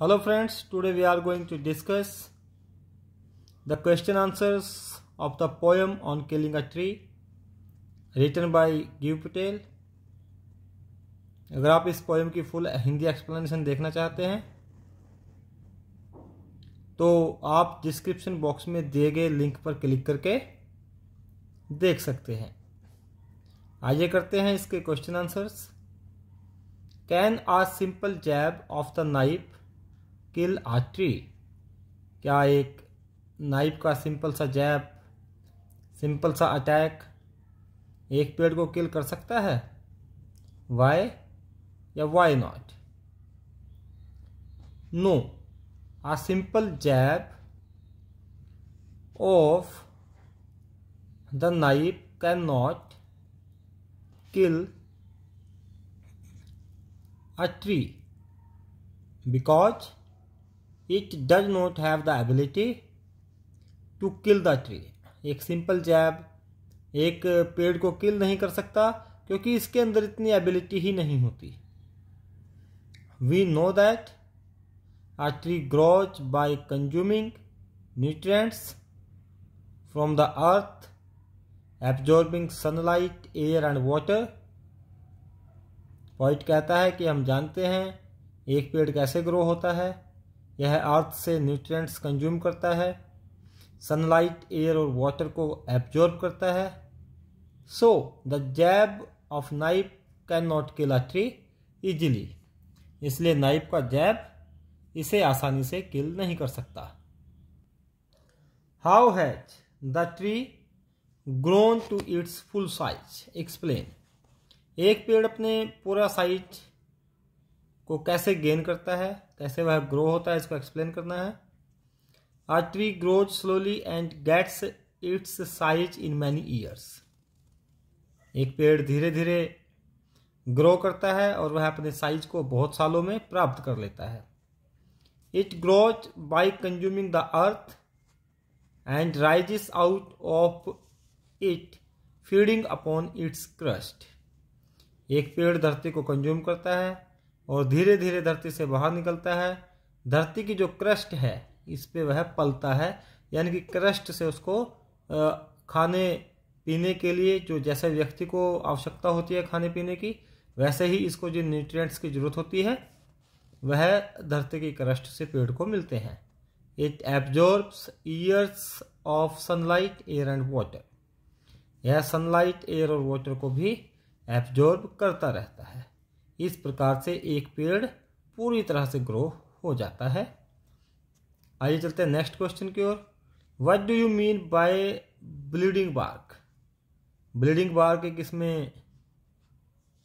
Hello friends, today we are going to discuss the question answers of the poem on killing a tree written by Giv Patel। अगर आप इस poem की full Hindi explanation देखना चाहते हैं तो आप डिस्क्रिप्शन बॉक्स में दिए गए लिंक पर क्लिक करके देख सकते हैं। आइए करते हैं इसके question answers. Can a simple jab of the knife kill a tree? क्या एक नाइफ का सिंपल सा जैब, सिंपल सा अटैक एक पेड़ को किल कर सकता है? वाई या why not? No, a simple jab of the knife cannot kill a tree because it does not have the ability to kill the tree। एक सिंपल जैब एक पेड़ को किल नहीं कर सकता क्योंकि इसके अंदर इतनी एबिलिटी ही नहीं होती। We know that a tree grows by consuming nutrients from the earth, absorbing sunlight, air and water। Point कहता है कि हम जानते हैं एक पेड़ कैसे ग्रो होता है। यह अर्थ से न्यूट्रिएंट्स कंज्यूम करता है, सनलाइट, एयर और वाटर को एब्जॉर्ब करता है। So the jab of knife can not kill a tree easily. इसलिए नाइफ का जैब इसे आसानी से किल नहीं कर सकता। How has the tree grown to its full size? Explain. एक पेड़ अपने पूरा साइज को कैसे गेन करता है, कैसे वह ग्रो होता है, इसको एक्सप्लेन करना है। A tree grows slowly and gets its size in many years. एक पेड़ धीरे धीरे ग्रो करता है और वह अपने साइज को बहुत सालों में प्राप्त कर लेता है। It grows by consuming the earth and rises out of it, feeding upon its crust। एक पेड़ धरती को कंज्यूम करता है और धीरे धीरे धरती से बाहर निकलता है। धरती की जो क्रस्ट है इस पे वह पलता है, यानी कि क्रस्ट से उसको खाने पीने के लिए जो जैसे व्यक्ति को आवश्यकता होती है खाने पीने की, वैसे ही इसको जो न्यूट्रिएंट्स की जरूरत होती है वह धरती की क्रस्ट से पेड़ को मिलते हैं। It absorbs years of sunlight, air and water. यह सनलाइट, एयर और वाटर को भी एब्जॉर्ब करता रहता है। इस प्रकार से एक पेड़ पूरी तरह से ग्रो हो जाता है। आइए चलते हैं नेक्स्ट क्वेश्चन की ओर। What do you mean by bleeding bark? Bleeding bark एक इसमें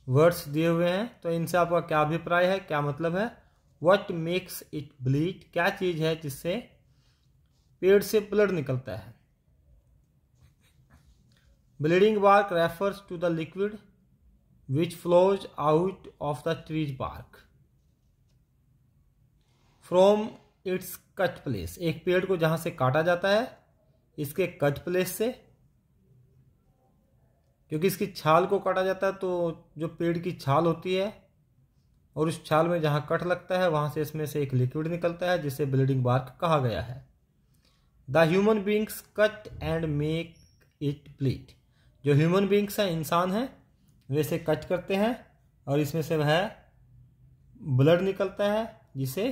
वर्ड्स दिए हुए हैं, तो इनसे आपका क्या अभिप्राय है, क्या मतलब है? What makes it bleed? क्या चीज है जिससे पेड़ से ब्लड निकलता है? Bleeding bark refers to the liquid which flows out of the tree's bark from its cut place। एक पेड़ को जहां से काटा जाता है इसके कट प्लेस से, क्योंकि इसकी छाल को काटा जाता है तो जो पेड़ की छाल होती है और उस छाल में जहां कट लगता है वहां से इसमें से एक लिक्विड निकलता है जिसे ब्लीडिंग बार्क कहा गया है। The human beings cut and make it bleed. जो ह्यूमन बींग्स हैं, इंसान हैं, वे इसे कट करते हैं और इसमें से वह ब्लड निकलता है जिसे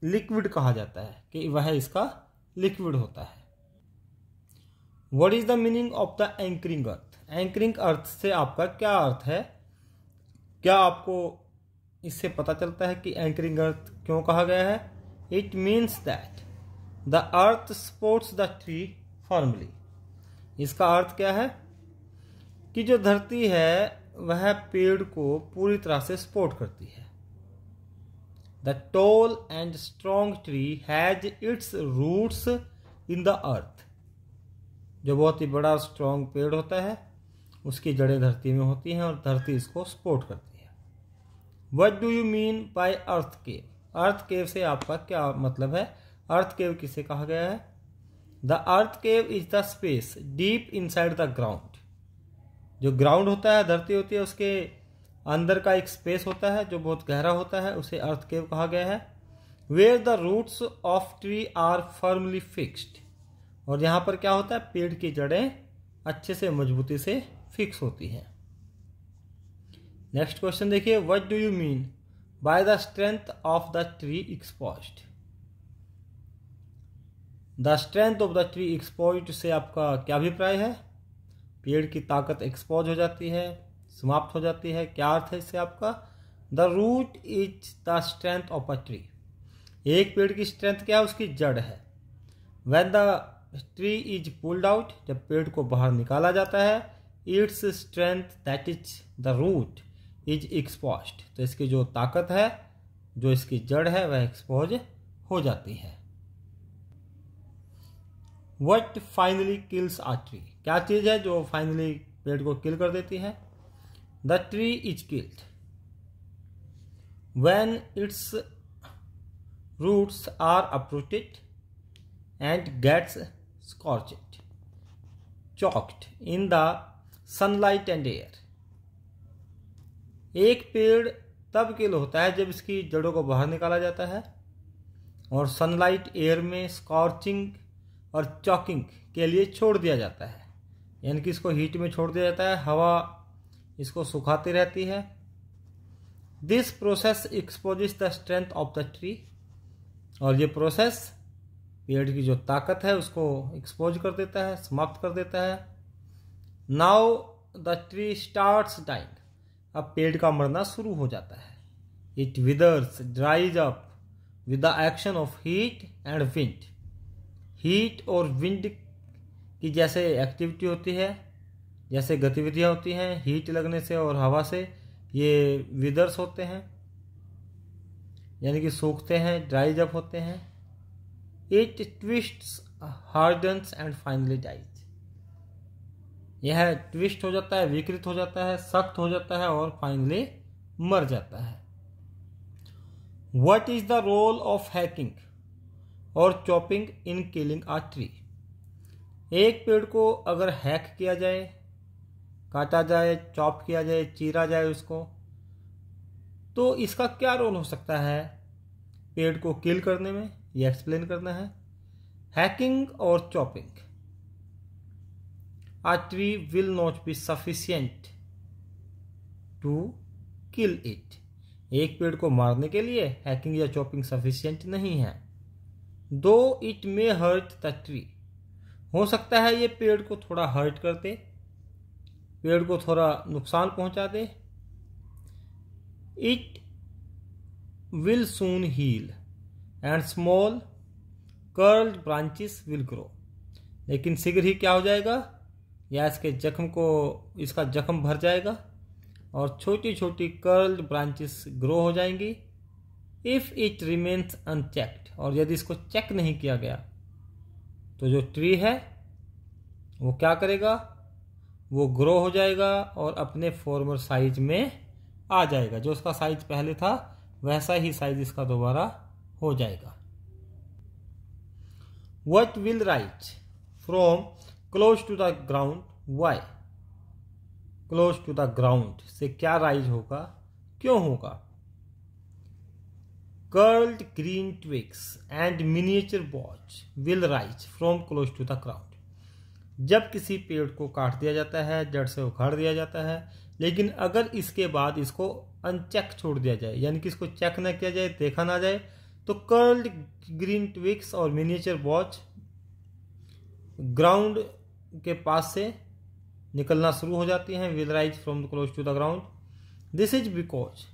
लिक्विड कहा जाता है, कि वह इसका लिक्विड होता है। What is the meaning of the anchoring earth? Anchoring earth से आपका क्या अर्थ है? क्या आपको इससे पता चलता है कि एंकरिंग अर्थ क्यों कहा गया है? It means that the earth supports the tree firmly. इसका अर्थ क्या है कि जो धरती है वह पेड़ को पूरी तरह से सपोर्ट करती है। The tall and strong tree has its roots in the earth. जो बहुत ही बड़ा स्ट्रॉन्ग पेड़ होता है उसकी जड़ें धरती में होती हैं और धरती इसको सपोर्ट करती है। What do you mean by अर्थ केव? अर्थ केव से आपका क्या मतलब है? अर्थ केव किसे कहा गया है? The earth cave is the space deep inside the ground. जो ग्राउंड होता है, धरती होती है, उसके अंदर का एक स्पेस होता है जो बहुत गहरा होता है, उसे अर्थ केव कहा गया है। Where the roots of tree are firmly fixed, और यहाँ पर क्या होता है, पेड़ की जड़ें अच्छे से मजबूती से फिक्स होती हैं। नेक्स्ट क्वेश्चन देखिए, what do you mean by the strength of the tree exposed. The strength of the tree exposed से आपका क्या अभिप्राय है? पेड़ की ताकत एक्सपोज हो जाती है, समाप्त हो जाती है, क्या अर्थ है इससे आपका? The root is the strength of a tree. एक पेड़ की स्ट्रेंथ क्या है? उसकी जड़ है। When the tree is pulled out, जब पेड़ को बाहर निकाला जाता है, its strength that is the root is exposed, तो इसकी जो ताकत है, जो इसकी जड़ है, वह एक्सपोज हो जाती है। What finally kills a tree? क्या चीज है जो फाइनली पेड़ को किल कर देती है? The tree is killed when its roots are uprooted and gets scorched, choked in the sunlight and air. एक पेड़ तब किल होता है जब इसकी जड़ों को बाहर निकाला जाता है और सनलाइट, एयर में स्कॉर्चिंग और चॉकिंग के लिए छोड़ दिया जाता है, यानी कि इसको हीट में छोड़ दिया जाता है, हवा इसको सुखाती रहती है। This process exposes the strength of the tree, और ये प्रोसेस पेड़ की जो ताकत है उसको एक्सपोज कर देता है, समाप्त कर देता है। Now the tree starts dying, अब पेड़ का मरना शुरू हो जाता है। It withers, dries up with the action of heat and wind. Heat और विंड की जैसे एक्टिविटी होती है, जैसे गतिविधियां होती हैं, हीट लगने से और हवा से ये विदर्स होते हैं, यानी कि सूखते हैं, ड्राइज अप होते हैं। It twists, hardens and finally dies, यह ट्विस्ट हो जाता है, विकृत हो जाता है, सख्त हो जाता है और फाइनली मर जाता है। What is the role of hacking और chopping in killing a tree? एक पेड़ को अगर हैक किया जाए, काटा जाए, चॉप किया जाए, चीरा जाए उसको, तो इसका क्या रोल हो सकता है पेड़ को किल करने में, ये एक्सप्लेन करना है। हैकिंग और chopping, a tree will not be sufficient to kill it. एक पेड़ को मारने के लिए हैकिंग या चॉपिंग सफिशिएंट नहीं है। Though it may hurt the tree, हो सकता है ये पेड़ को थोड़ा हर्ट कर दे, पेड़ को थोड़ा नुकसान पहुंचा दे। It will soon heal and small curled branches will grow, लेकिन शीघ्र ही क्या हो जाएगा, या इसके जख्म को, इसका जख्म भर जाएगा और छोटी छोटी कर्ल्ड ब्रांचेस ग्रो हो जाएंगी। इफ इट रिमेन्स अनचेक्ड, और यदि इसको चेक नहीं किया गया तो जो ट्री है वो क्या करेगा, वो ग्रो हो जाएगा और अपने फॉर्मर साइज में आ जाएगा। जो उसका साइज पहले था वैसा ही साइज इसका दोबारा हो जाएगा। What will rise from close to the ground? Why? Close to the ground से क्या राइज होगा, क्यों होगा? Curled green twigs and miniature buds will rise from close to the ground. जब किसी पेड़ को काट दिया जाता है, जड़ से उखाड़ दिया जाता है, लेकिन अगर इसके बाद इसको अनचेक छोड़ दिया जाए, यानी कि इसको चेक ना किया जाए, देखा ना जाए, तो कर्ल्ड ग्रीन ट्विग्स और मिनिएचर बॉच ग्राउंड के पास से निकलना शुरू हो जाती हैं। Will rise from close to the ground. This is because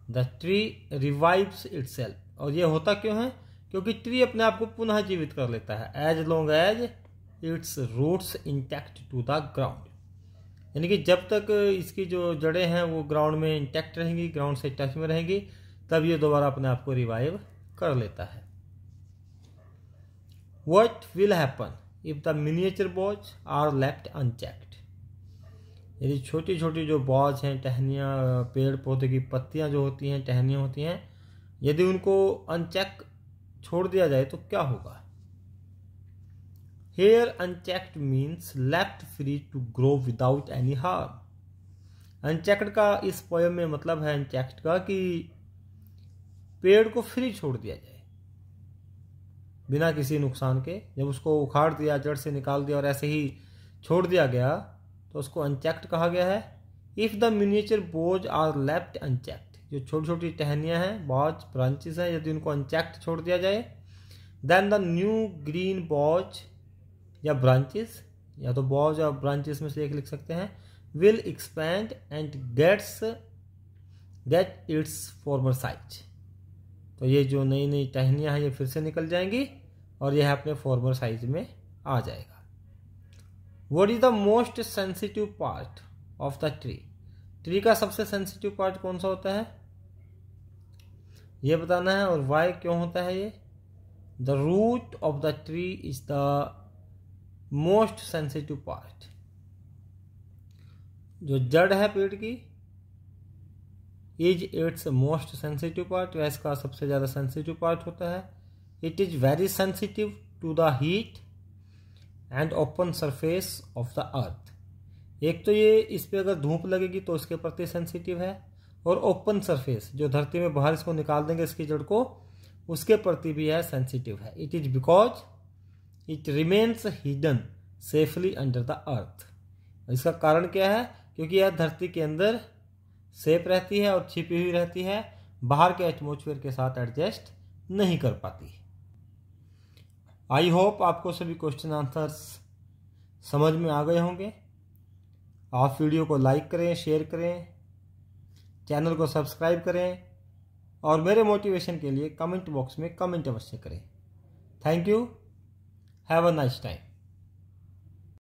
the tree revives itself, और ये होता क्यों है, क्योंकि ट्री अपने आप को पुनः जीवित कर लेता है as long as its roots intact to the ground, यानी कि जब तक इसकी जो जड़ें हैं वो ग्राउंड में इंटैक्ट रहेंगी, ग्राउंड से टच में रहेंगी, तब ये दोबारा अपने आप को रिवाइव कर लेता है। What will happen if the miniature buds are left unchecked? यदि छोटी छोटी जो बॉज हैं, टहनियाँ, पेड़ पौधे की पत्तियां जो होती हैं, टहनियाँ होती हैं, यदि उनको अनचेक छोड़ दिया जाए तो क्या होगा? Here unchecked means left free to grow without any harm. Unchecked का इस पोयम में मतलब है अनचेक्ड का कि पेड़ को फ्री छोड़ दिया जाए बिना किसी नुकसान के। जब उसको उखाड़ दिया, जड़ से निकाल दिया और ऐसे ही छोड़ दिया गया तो उसको अनचेक्ड कहा गया है। If the miniature boughs are left unchecked, जो छोटी छोटी टहनियाँ हैं, बोज ब्रांचेस हैं, यदि उनको अनचेक्ड छोड़ दिया जाए, देन द न्यू ग्रीन बोज या ब्रांचेस, या तो बोज या ब्रांचेस में से एक लिख सकते हैं, will expand and get its former size. तो ये जो नई नई टहनियाँ हैं ये फिर से निकल जाएंगी और यह अपने फॉर्मर साइज में आ जाएगा। What is the most sensitive part of the tree? Tree का सबसे सेंसिटिव पार्ट कौन सा होता है ये बताना है, और वाई क्यों होता है ये। The root of the tree is the most sensitive part. जो जड़ है पेड़ की, is its most sensitive part, वह इसका सबसे ज़्यादा सेंसिटिव पार्ट होता है। It is very sensitive to the heat and open surface of the earth. एक तो ये इस पे अगर धूप लगेगी तो इसके प्रति सेंसिटिव है, और ओपन सरफेस जो धरती में बाहर इसको निकाल देंगे इसकी जड़ को, उसके प्रति भी यह सेंसिटिव है। It is because it remains hidden safely under the earth. इसका कारण क्या है? क्योंकि यह धरती के अंदर सेफ रहती है और छिपी हुई रहती है, बाहर के एटमॉस्फेयर के साथ एडजस्ट नहीं कर पाती। आई होप आपको सभी क्वेश्चन आंसर्स समझ में आ गए होंगे। आप वीडियो को लाइक करें, शेयर करें, चैनल को सब्सक्राइब करें और मेरे मोटिवेशन के लिए कमेंट बॉक्स में कमेंट अवश्य करें। Thank you, have a nice time.